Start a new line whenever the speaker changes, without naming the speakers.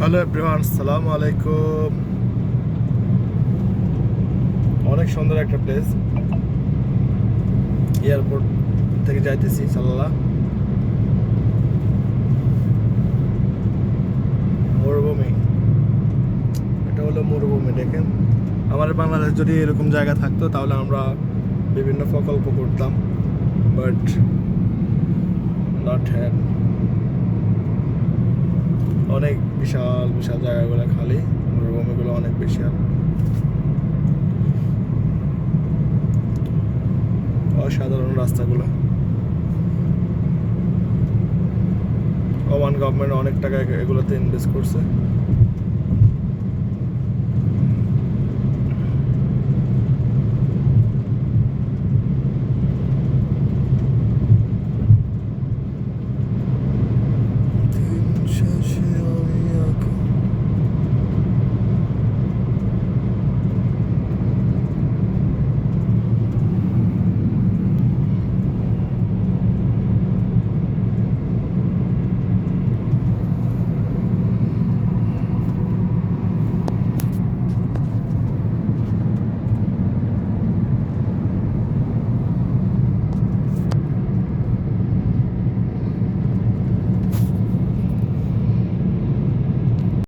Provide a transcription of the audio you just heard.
Hello everyone, আসসালামু আলাইকুম। অনেক সুন্দর একটা প্লেস। এয়ারপোর্ট থেকে যাইতেছি সাল্লাহ। মরুভূমি, এটা হলো মরুভূমি। দেখেন, আমাদের বাংলাদেশ যদি এরকম জায়গা থাকতো তাহলে আমরা বিভিন্ন প্রকল্প করতাম, বাট নট হ্যাড। অনেক বিশাল বিশাল জায়গাগুলো খালি, মরুভূমিগুলো অনেক বিশাল। অসাধারণ রাস্তাগুলো। ওমান গভর্নমেন্ট অনেক টাকা এগুলোতে ইনভেস্ট করছে।